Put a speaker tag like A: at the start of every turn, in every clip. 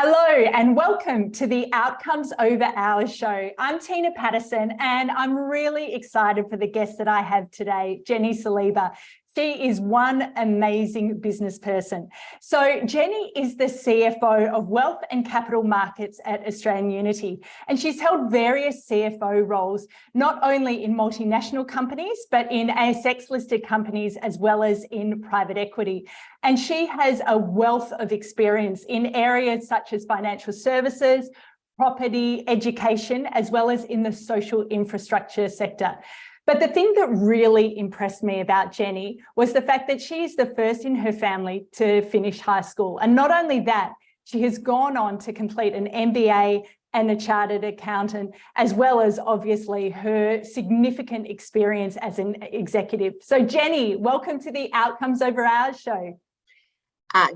A: Hello and welcome to the Outcomes Over Hours show. I'm Tina Patterson and I'm really excited for the guest that I have today, Jenny Saliba. She is one amazing business person. So Jenny is the CFO of Wealth and Capital Markets at Australian Unity, and she's held various CFO roles, not only in multinational companies, but in ASX-listed companies, as well as in private equity. And she has a wealth of experience in areas such as financial services, property, education, as well as in the social infrastructure sector. But the thing that really impressed me about Jenny was the fact that she is the first in her family to finish high school. And not only that, she has gone on to complete an MBA and a chartered accountant, as well as obviously her significant experience as an executive. So Jenny, welcome to the Outcomes Over Hours show.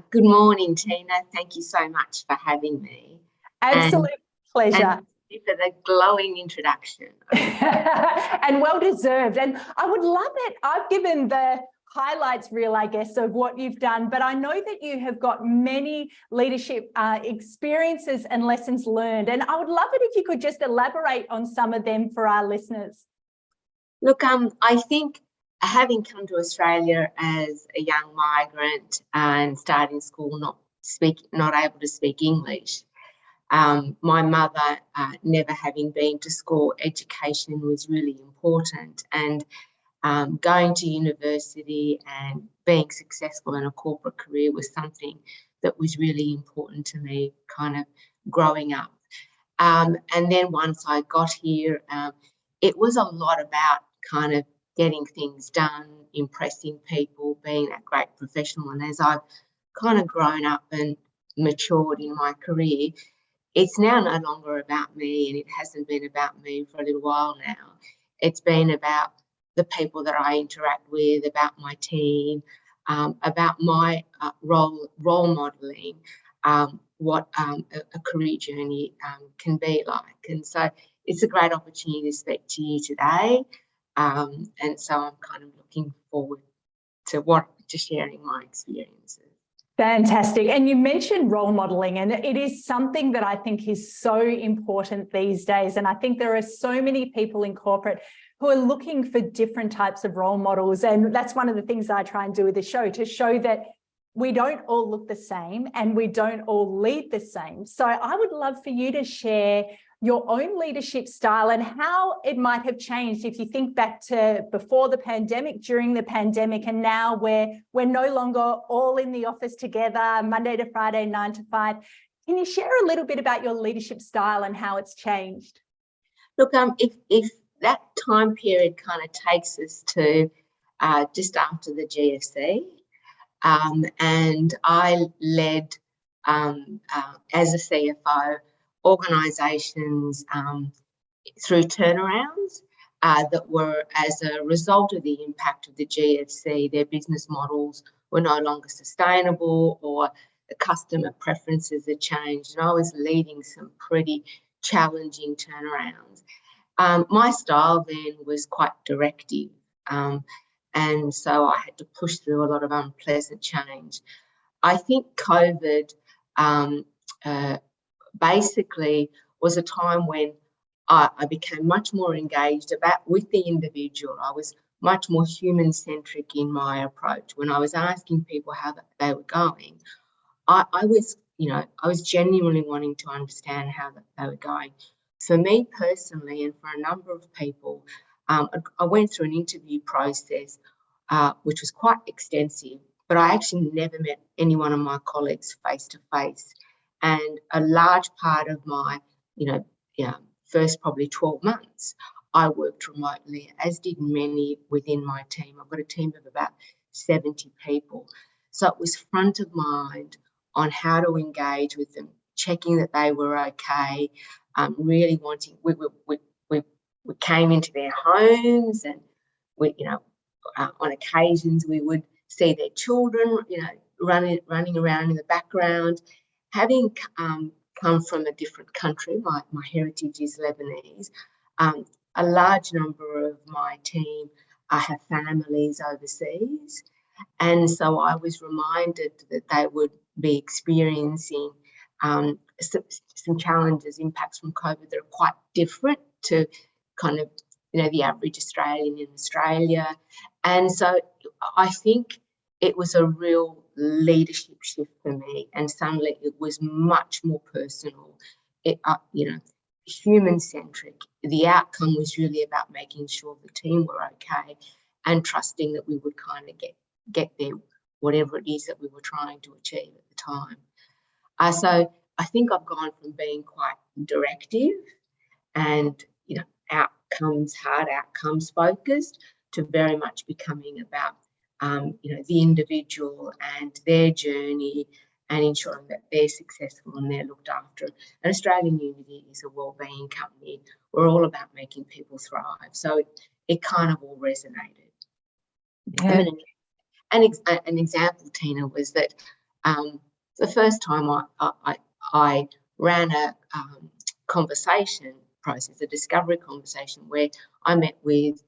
B: Good morning, Tina. Thank you so much for having me.
A: Absolute pleasure.
B: And for the glowing introduction.
A: And well deserved. And I would love it. I've given the highlights reel, I guess, of what you've done, but I know that you have got many leadership experiences and lessons learned. And I would love it if you could just elaborate on some of them for our listeners.
B: Look, I think having come to Australia as a young migrant and starting school not able to speak English, my mother never having been to school, education was really important, and going to university and being successful in a corporate career was something that was really important to me kind of growing up. And then once I got here, it was a lot about kind of getting things done, impressing people, being that great professional. And as I've kind of grown up and matured in my career, it's now no longer about me, and it hasn't been about me for a little while now. It's been about the people that I interact with, about my team, about my role modelling, what a career journey can be like. And so it's a great opportunity to speak to you today. And so I'm kind of looking forward to sharing my experiences.
A: Fantastic. And you mentioned role modelling, and it is something that I think is so important these days. And I think there are so many people in corporate who are looking for different types of role models. And that's one of the things I try and do with the show, to show that we don't all look the same and we don't all lead the same. So I would love for you to share your own leadership style and how it might have changed if you think back to before the pandemic, during the pandemic, and now we're no longer all in the office together, Monday to Friday, 9 to 5. Can you share a little bit about your leadership style and how it's changed?
B: Look, if that time period kind of takes us to just after the GFC, and I led as a CFO organisations through turnarounds that were as a result of the impact of the GFC. Their business models were no longer sustainable, or the customer preferences had changed, and I was leading some pretty challenging turnarounds. My style then was quite directive, and so I had to push through a lot of unpleasant change. I think COVID basically was a time when I became much more engaged with the individual. I was much more human-centric in my approach. When I was asking people how they were going, I was genuinely wanting to understand how they were going. For me personally, and for a number of people, I went through an interview process which was quite extensive, but I actually never met any one of my colleagues face to face. And a large part of my, first probably 12 months, I worked remotely, as did many within my team. I've got a team of about 70 people. So it was front of mind on how to engage with them, checking that they were okay, really wanting, we came into their homes, and on occasions we would see their children, running around in the background. Having come from a different country, my heritage is Lebanese, a large number of my team have families overseas, and so I was reminded that they would be experiencing some challenges, impacts from COVID that are quite different to kind of, the average Australian in Australia. And so I think it was a real leadership shift for me, and suddenly it was much more personal, human-centric. The outcome was really about making sure the team were okay and trusting that we would kind of get there, whatever it is that we were trying to achieve at the time. So I think I've gone from being quite directive and, hard outcomes focused to very much becoming about, the individual and their journey and ensuring that they're successful and they're looked after. And Australian Unity is a wellbeing company. We're all about making people thrive. So it kind of all resonated.
A: Yeah.
B: I mean, an example, Tina, was that the first time I ran a conversation process, a discovery conversation, where I met with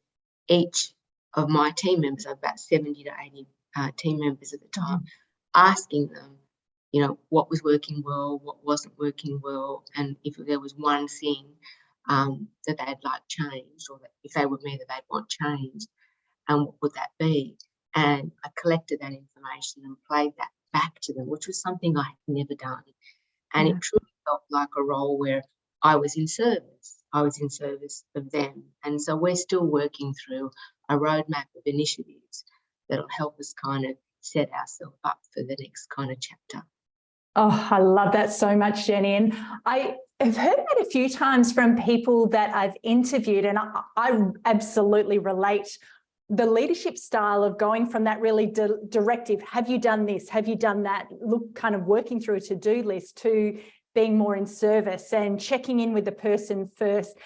B: each of my team members, about 70 to 80 team members at the time, asking them, what was working well, what wasn't working well, and if there was one thing that they'd like changed, or that if they were me that they'd want changed, and what would that be? And I collected that information and played that back to them, which was something I had never done. And it truly felt like a role where I was in service. I was in service of them. And so we're still working through a roadmap of initiatives that'll help us kind of set ourselves up for the next kind of chapter.
A: Oh, I love that so much, Jenny. And I have heard that a few times from people that I've interviewed, and I absolutely relate. The leadership style of going from that really directive, have you done this, have you done that, look, kind of working through a to-do list, to being more in service and checking in with the person first.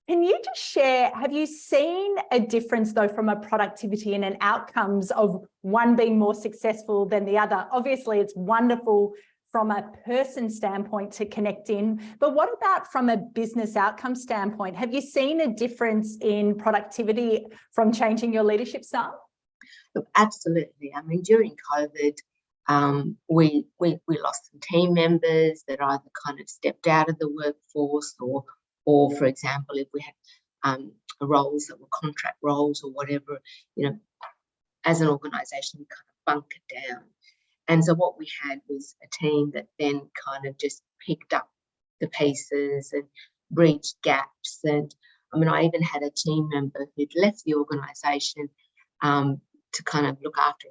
A: Can you just share, have you seen a difference though from a productivity and an outcomes of one being more successful than the other? Obviously it's wonderful from a person standpoint to connect in, but what about from a business outcome standpoint? Have you seen a difference in productivity from changing your leadership style?
B: Look, absolutely. I mean, during COVID, we lost some team members that either kind of stepped out of the workforce, or for example, if we had roles that were contract roles or whatever, as an organisation, we kind of bunkered down. And so what we had was a team that then kind of just picked up the pieces and bridged gaps. And I mean, I even had a team member who'd left the organisation to kind of look after,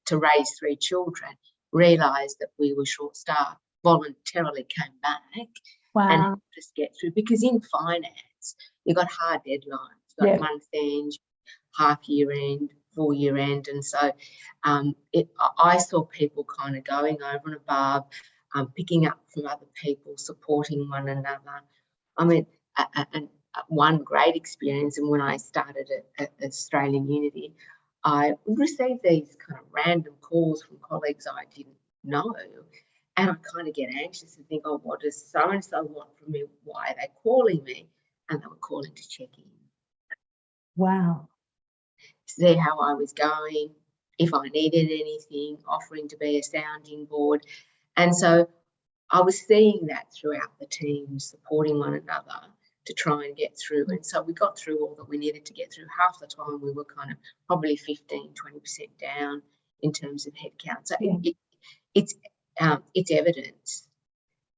B: to raise 3 children, realised that we were short-staffed, voluntarily came back.
A: Wow.
B: And helped us get through. Because in finance, you've got hard deadlines, you've got month end, half year end, full year end. And so I saw people kind of going over and above, picking up from other people, supporting one another. I mean, one great experience, and when I started at Australian Unity, I received these kind of random calls from colleagues I didn't know. And I kind of get anxious and think, oh, what does so-and-so want from me? Why are they calling me? And they were calling to check in.
A: Wow.
B: See how I was going, if I needed anything, offering to be a sounding board. And so I was seeing that throughout the team, supporting one another to try and get through. And so we got through all that we needed to get through. Half the time we were kind of probably 15, 20% down in terms of headcount. So it's evidence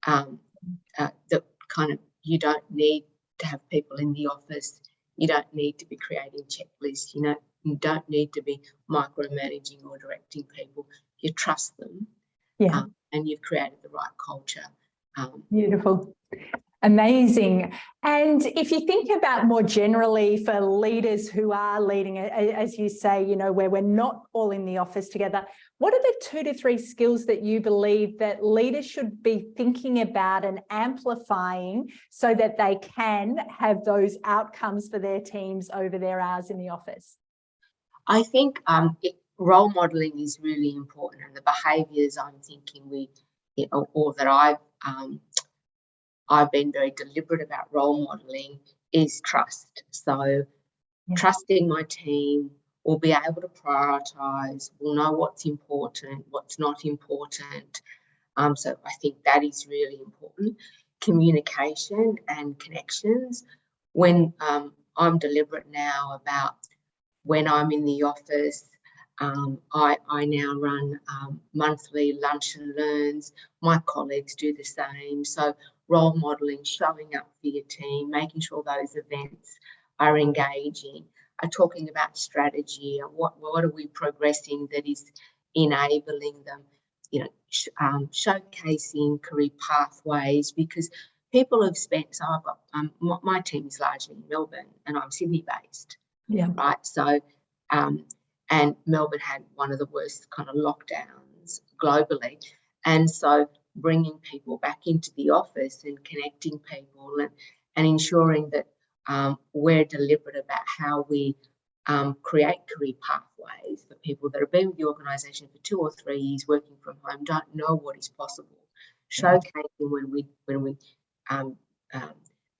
B: that kind of you don't need to have people in the office. You don't need to be creating checklists. You don't need to be micromanaging or directing people. You trust them, and you've created the right culture.
A: Beautiful. Amazing. And if you think about more generally for leaders who are leading, as you say, where we're not all in the office together, what are the 2 to 3 skills that you believe that leaders should be thinking about and amplifying so that they can have those outcomes for their teams over their hours in the office?
B: I think role modelling is really important, and the behaviours I'm thinking or that I've been very deliberate about role modelling is trust. So trusting my team, will be able to prioritise, will know what's important, what's not important, So I think that is really important. Communication and connections. When I'm deliberate now about when I'm in the office, I now run monthly lunch and learns. My colleagues do the same. So role modelling, showing up for your team, making sure those events are engaging, are talking about strategy and what are we progressing that is enabling them, showcasing career pathways, because people have spent, so I've got, my team is largely in Melbourne and I'm Sydney based.
A: Yeah.
B: Right. So, and Melbourne had one of the worst kind of lockdowns globally. And so bringing people back into the office and connecting people and ensuring that we're deliberate about how we create career pathways for people that have been with the organisation for 2 or 3 years working from home, don't know what is possible. Showcasing when we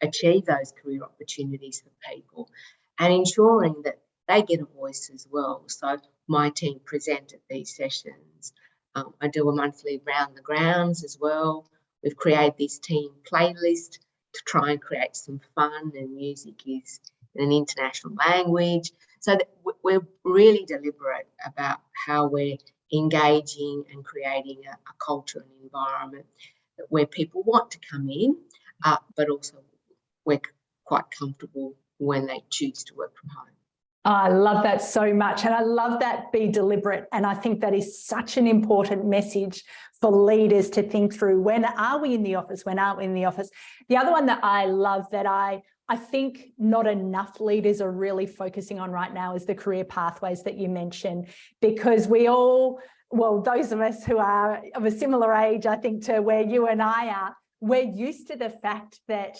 B: achieve those career opportunities for people, and ensuring that they get a voice as well. So my team present at these sessions. I do a monthly round the grounds as well. We've created this team playlist to try and create some fun, and music is in an international language. So that we're really deliberate about how we're engaging and creating a culture and environment where people want to come in, but also we're quite comfortable when they choose to work from home.
A: I love that so much. And I love that be deliberate. And I think that is such an important message for leaders to think through. When are we in the office? When aren't we in the office? The other one that I love that I think not enough leaders are really focusing on right now is the career pathways that you mentioned, because we all, well, those of us who are of a similar age, I think, to where you and I are, we're used to the fact that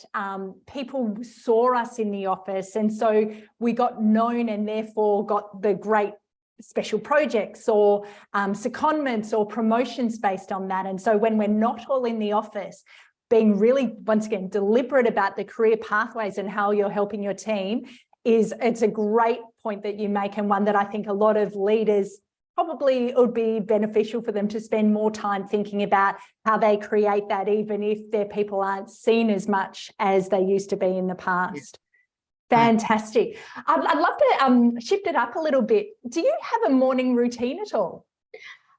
A: people saw us in the office, and so we got known and therefore got the great special projects or secondments or promotions based on that. And so when we're not all in the office, being really, once again, deliberate about the career pathways and how you're helping your team it's a great point that you make, and one that I think a lot of leaders probably it would be beneficial for them to spend more time thinking about how they create that, even if their people aren't seen as much as they used to be in the past. Yeah. Fantastic. I'd love to shift it up a little bit. Do you have a morning routine at all?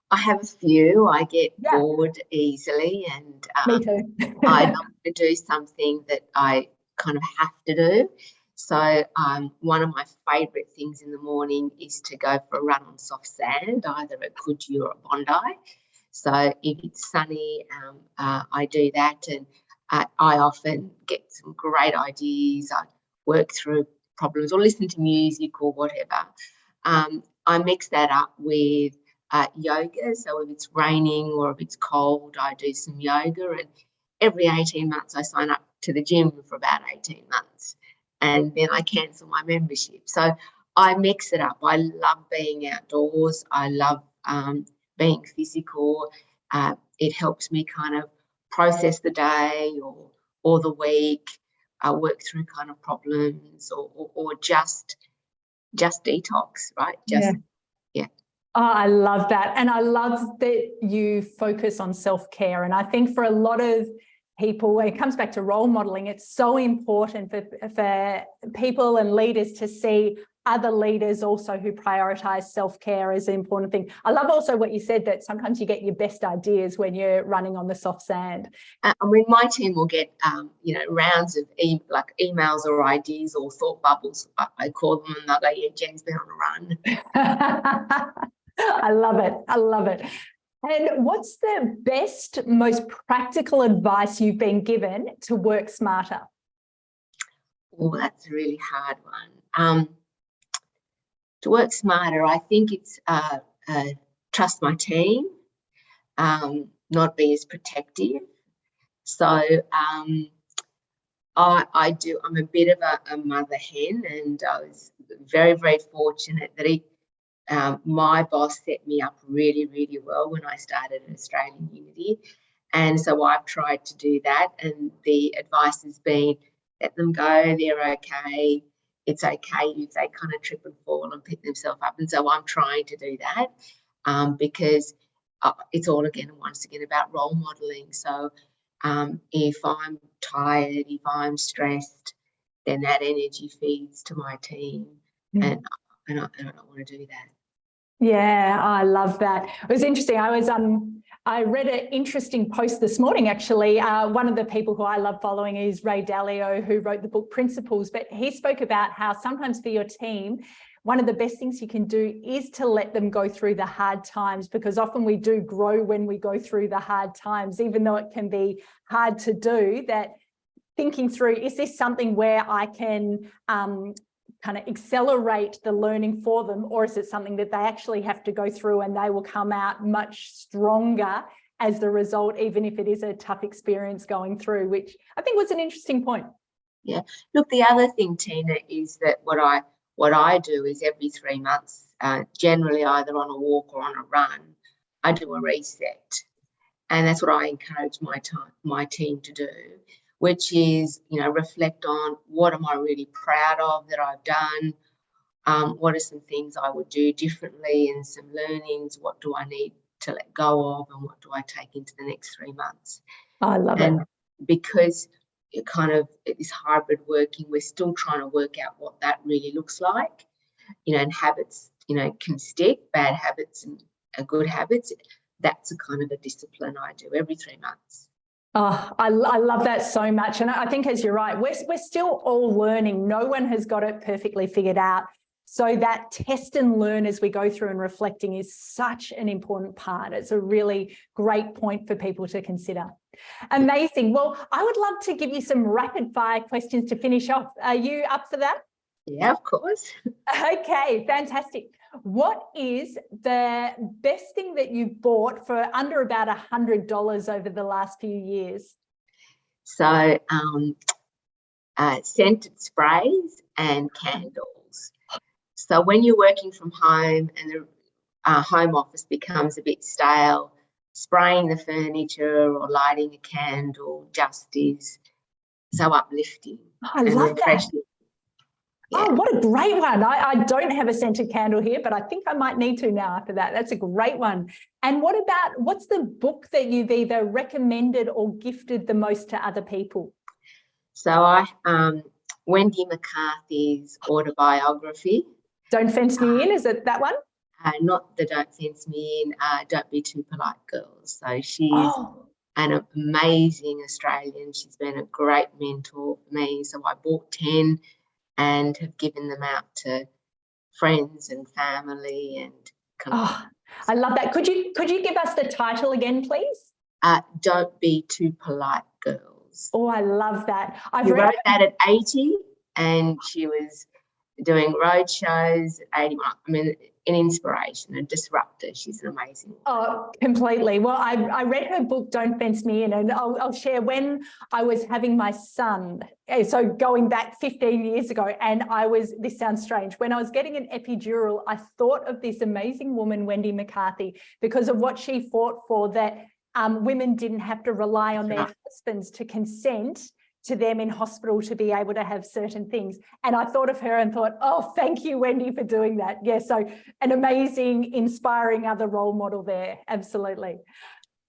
B: I have a few. I get bored easily, and
A: me too.
B: I love to do something that I kind of have to do. So one of my favourite things in the morning is to go for a run on soft sand, either at Coogee or at Bondi. So if it's sunny, I do that, and I often get some great ideas. I work through problems or listen to music or whatever. I mix that up with yoga. So if it's raining or if it's cold, I do some yoga, and every 18 months I sign up to the gym for about 18 months. And then I cancel my membership. So I mix it up. I love being outdoors. I love being physical. It helps me kind of process the day or the week, work through kind of problems or just detox, right? Yeah.
A: Oh, I love that. And I love that you focus on self-care. And I think for a lot of people, when it comes back to role modeling, it's so important for people and leaders to see other leaders also who prioritize self-care as an important thing. I love also what you said, that sometimes you get your best ideas when you're running on the soft sand.
B: I mean, my team will get, rounds of emails or ideas or thought bubbles, I call them, and they'll go, yeah, Jen's been on a run.
A: I love it. I love it. And what's the best, most practical advice you've been given to work smarter?
B: Oh, that's a really hard one. To work smarter, I think it's trust my team, not be as protective. So I'm a bit of a mother hen, and I was very, very fortunate that my boss set me up really, really well when I started at Australian Unity. And so I've tried to do that. And the advice has been, let them go, they're okay. It's okay if they kind of trip and fall and pick themselves up. And so I'm trying to do that because it's all again, once again, about role modelling. So if I'm tired, if I'm stressed, then that energy feeds to my team, and I don't want to do that.
A: Yeah, I love that. It was interesting. I read an interesting post this morning, actually. One of the people who I love following is Ray Dalio, who wrote the book Principles, but he spoke about how sometimes for your team, one of the best things you can do is to let them go through the hard times, because often we do grow when we go through the hard times, even though it can be hard to do that. Thinking through, is this something where I can kind of accelerate the learning for them, or is it something that they actually have to go through and they will come out much stronger as the result, even if it is a tough experience going through, which I think was an interesting point.
B: Yeah. Look, the other thing, Tina, is that what I do is every 3 months, generally either on a walk or on a run, I do a reset. And that's what I encourage my team to do, which is, reflect on what am I really proud of that I've done, what are some things I would do differently and some learnings, what do I need to let go of and what do I take into the next 3 months.
A: I love it.
B: Because it kind of, this hybrid working, we're still trying to work out what that really looks like, and habits, can stick, bad habits and good habits. That's a kind of a discipline I do every 3 months.
A: Oh, I love that so much. And I think, as you're right, we're still all learning. No one has got it perfectly figured out. So that test and learn as we go through and reflecting is such an important part. It's a really great point for people to consider. Amazing. Well, I would love to give you some rapid fire questions to finish off. Are you up for that?
B: Yeah, of course.
A: Okay, fantastic. What is the best thing that you've bought for under about $100 over the last few years?
B: So scented sprays and candles. So when you're working from home and the home office becomes a bit stale, spraying the furniture or lighting a candle just is so uplifting
A: and refreshing. That.
B: Yeah.
A: Oh, what a great one. I don't have a scented candle here, but I think I might need to now after that. That's a great one. And what's the book that you've either recommended or gifted the most to other people?
B: So Wendy McCarthy's autobiography.
A: Don't Fence Me In, is it that one?
B: Not the Don't Fence Me In, Don't Be Too Polite Girls. So she's an amazing Australian. She's been a great mentor for me. So I bought 10 and have given them out to friends and family and
A: I love that. Could you give us the title again, please?
B: Don't Be Too Polite Girls.
A: Oh, I love that.
B: She wrote that at 80 and she was doing road shows at 81. I mean, an inspiration, a disruptor. She's an amazing woman.
A: Oh, completely. Well, I read her book, Don't Fence Me In, and I'll share when I was having my son, so going back 15 years ago, and this sounds strange, when I was getting an epidural, I thought of this amazing woman, Wendy McCarthy, because of what she fought for, that women didn't have to rely on their husbands to consent to them in hospital to be able to have certain things. And I thought of her and thought, oh, thank you, Wendy, for doing that. Yeah, so an amazing, inspiring other role model there, absolutely.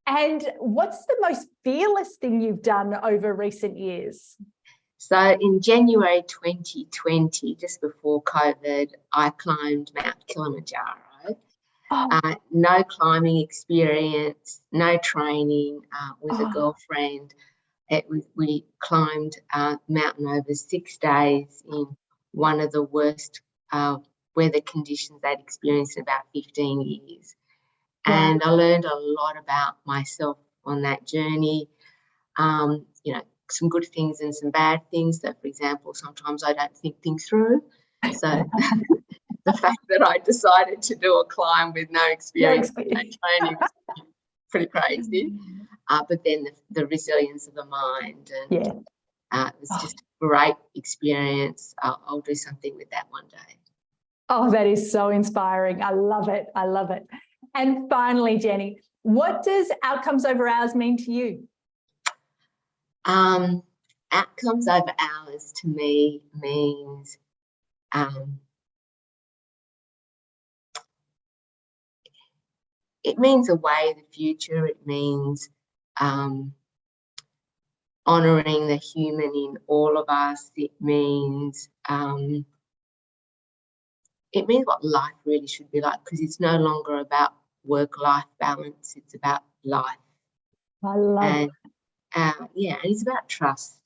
A: And what's the most fearless thing you've done over recent years?
B: So in January 2020, just before COVID, I climbed Mount Kilimanjaro. No climbing experience, no training, with a girlfriend. We climbed a mountain over 6 days in one of the worst weather conditions I'd experienced in about 15 years. Wow. And I learned a lot about myself on that journey, some good things and some bad things. So, for example, sometimes I don't think things through. So the fact that I decided to do a climb with no experience and training was pretty crazy. But then the resilience of the mind, and it was just a great experience. I'll do something with that one day.
A: Oh, that is so inspiring. I love it. I love it. And finally, Jenny, what does outcomes over hours mean to you?
B: Outcomes over hours to me means it means a way of the future. It means honouring the human in all of us. It means what life really should be like, because it's no longer about work-life balance. It's about life.
A: I love it.
B: And it's about trust.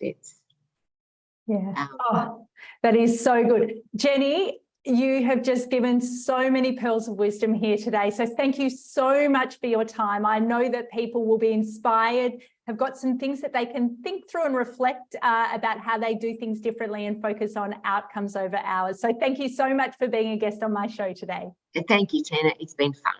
A: That is so good. Jenny, you have just given so many pearls of wisdom here today. So thank you so much for your time. I know that people will be inspired, have got some things that they can think through and reflect about how they do things differently and focus on outcomes over hours. So thank you so much for being a guest on my show today.
B: Thank you, Tina. It's been fun.